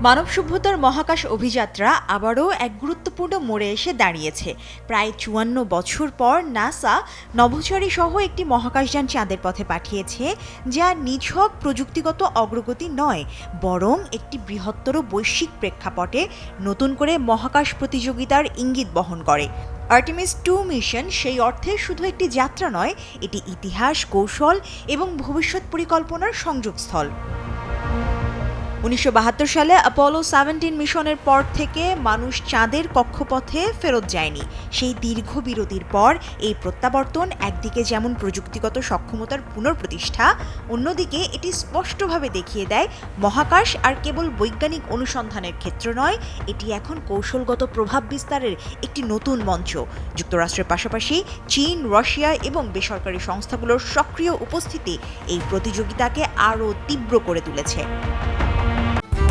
মানব সভ্যতার মহাকাশ অভিযাত্রা আবারও এক গুরুত্বপূর্ণ মোড়ে এসে দাঁড়িয়েছে। প্রায় ৫৪ বছর পর নাসা নভোচারী সহ একটি মহাকাশযান চাঁদের পথে পাঠিয়েছে, যা নিছক প্রযুক্তিগত অগ্রগতি নয়, বরং একটি বৃহত্তর বৈশ্বিক প্রেক্ষাপটে নতুন করে মহাকাশ প্রতিযোগিতার ইঙ্গিত বহন করে। আর্টেমিস 2 মিশন সেই অর্থে শুধু একটি যাত্রা নয়, এটি ইতিহাস, কৌশল এবং ভবিষ্যৎ পরিকল্পনার সংযোগস্থল। ১৯৭২ সালে অ্যাপোলো 17 মিশনের পর থেকে মানুষ চাঁদের কক্ষপথে ফেরত যায়নি। সেই দীর্ঘ বিরতির পর এই প্রত্যাবর্তন একদিকে যেমন প্রযুক্তিগত সক্ষমতার পুনঃপ্রতিষ্ঠা, অন্যদিকে এটি স্পষ্টভাবে দেখিয়ে দেয় মহাকাশ আর কেবল বৈজ্ঞানিক অনুসন্ধানের ক্ষেত্র নয়, এটি এখন কৌশলগত প্রভাব বিস্তারের একটি নতুন মঞ্চ। যুক্তরাষ্ট্রের পাশাপাশি চীন, রাশিয়া এবং বেসরকারি সংস্থাগুলোর সক্রিয় উপস্থিতি এই প্রতিযোগিতাকে আরও তীব্র করে তুলেছে।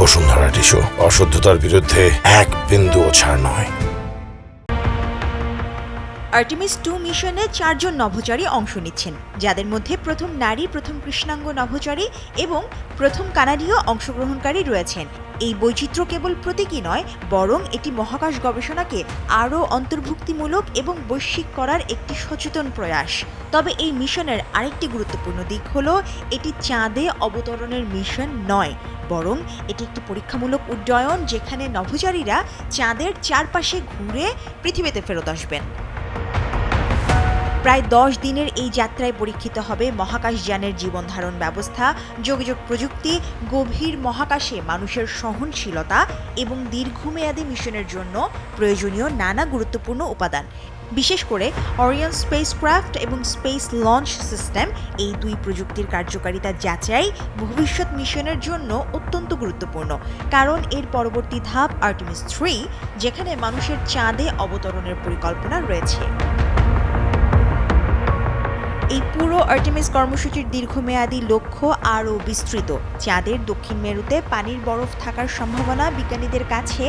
বসুন্ধরা টিস্যু, অশুদ্ধতার বিরুদ্ধে এক বিন্দুও ছাড় নয়। আর্টেমিস 2 মিশনে 4 জন নভোচারী অংশ নিচ্ছেন, যাদের মধ্যে প্রথম নারী, প্রথম কৃষ্ণাঙ্গ নভোচারী এবং প্রথম কানাডীয় অংশগ্রহণকারী রয়েছেন। এই বৈচিত্র্য কেবল প্রতীকী নয়, বরং এটি মহাকাশ গবেষণাকে আরও অন্তর্ভুক্তিমূলক এবং বৈশ্বিক করার একটি সচেতন প্রয়াস। তবে এই মিশনের আরেকটি গুরুত্বপূর্ণ দিক হলো, এটি চাঁদে অবতরণের মিশন নয়, বরং এটি একটি পরীক্ষামূলক উড্ডয়ন, যেখানে নভোচারীরা চাঁদের চারপাশে ঘুরে পৃথিবীতে ফেরত আসবেন। প্রায় 10 দিনের এই যাত্রায় পরীক্ষিত হবে মহাকাশযানের জীবনধারণ ব্যবস্থা, যোগাযোগ প্রযুক্তি, গভীর মহাকাশে মানুষের সহনশীলতা এবং দীর্ঘমেয়াদী মিশনের জন্য প্রয়োজনীয় নানা গুরুত্বপূর্ণ উপাদান। বিশেষ করে অরিয়ন স্পেসক্রাফট এবং স্পেস লঞ্চ সিস্টেম, এই দুই প্রযুক্তির কার্যকারিতা যাচাই ভবিষ্যৎ মিশনের জন্য অত্যন্ত গুরুত্বপূর্ণ, কারণ এর পরবর্তী ধাপ আর্টেমিস 3, যেখানে মানুষের চাঁদে অবতরণের পরিকল্পনা রয়েছে। এই পুরো আর্টেমিস কর্মসূচির দীর্ঘমেয়াদী লক্ষ্য আরও বিস্তৃত। চাঁদের দক্ষিণ মেরুতে পানির বরফ থাকার সম্ভাবনা বিজ্ঞানীদের কাছে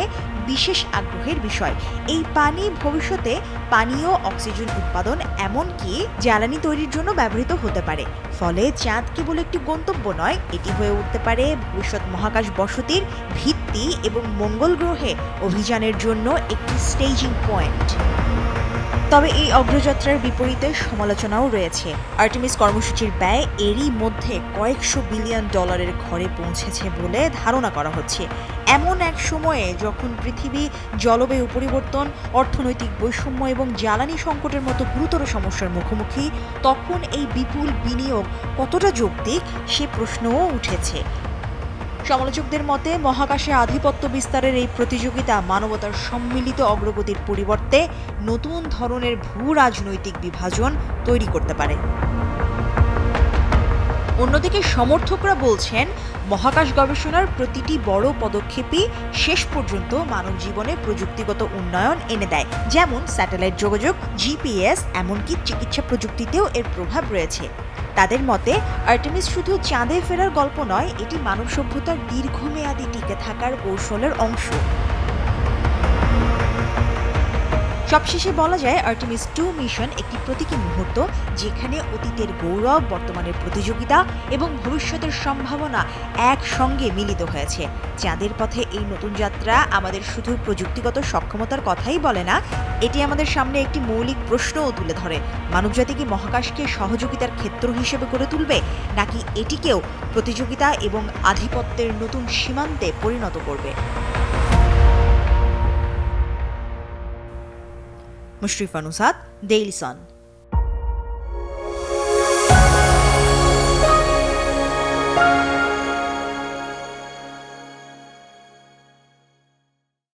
বিশেষ আগ্রহের বিষয়। এই পানি ভবিষ্যতে পানীয়, অক্সিজেন উৎপাদন, এমনকি জ্বালানি তৈরির জন্য ব্যবহৃত হতে পারে। ফলে চাঁদ কেবল একটি গন্তব্য নয়, এটি হয়ে উঠতে পারে ভবিষ্যৎ মহাকাশ বসতির ভিত্তি এবং মঙ্গল গ্রহে অভিযানের জন্য একটি স্টেজিং পয়েন্ট। তবে এই অগ্রযাত্রার বিপরীতে সমালোচনাও রয়েছে। আর্টেমিস কর্মসূচির ব্যয় এরই মধ্যে কয়েকশো বিলিয়ন ডলারের ঘরে পৌঁছেছে বলে ধারণা করা হচ্ছে। এমন এক সময়ে যখন পৃথিবী জলবায়ু পরিবর্তন, অর্থনৈতিক বৈষম্য এবং জ্বালানি সংকটের মতো গুরুতর সমস্যার মুখোমুখি, তখন এই বিপুল বিনিয়োগ কতটা যৌক্তিক সে প্রশ্নও উঠেছে। সমালোচকদের মতে, মহাকাশে আধিপত্য বিস্তারের এই প্রতিযোগিতা মানবতার সম্মিলিত অগ্রগতির পরিবর্তে নতুন ধরনের ভূ-রাজনৈতিক বিভাজন তৈরি করতে পারে। অন্যদিকে সমর্থকরা বলছেন, মহাকাশ গবেষণার প্রতিটি বড় পদক্ষেপই শেষ পর্যন্ত মানব জীবনে প্রযুক্তিগত উন্নয়ন এনে দেয়। যেমন স্যাটেলাইট যোগাযোগ, জিপিএস, এমনকি চিকিৎসা প্রযুক্তিতেও এর প্রভাব রয়েছে। তাদের মতে, আর্টেমিস শুধু চাঁদে ফেরার গল্প নয়, এটি মানব সভ্যতার দীর্ঘমেয়াদী টিকে থাকার কৌশলের অংশ। সবশেষে বলা যায়, আর্টেমিস 2 মিশন একটি প্রতীকী মুহূর্ত, যেখানে অতীতের গৌরব, বর্তমানের প্রতিযোগিতা এবং ভবিষ্যতের সম্ভাবনা একসঙ্গে মিলিত হয়েছে। চাঁদের পথে এই নতুন যাত্রা আমাদের শুধু প্রযুক্তিগত সক্ষমতার কথাই বলে না, এটি আমাদের সামনে একটি মৌলিক প্রশ্নও তুলে ধরে। মানবজাতি কি মহাকাশকে সহযোগিতার ক্ষেত্র হিসেবে গড়ে তুলবে, নাকি এটিকেও প্রতিযোগিতা এবং আধিপত্যের নতুন সীমান্তে পরিণত করবে? Mushrifa নুসাত, Daily Sun.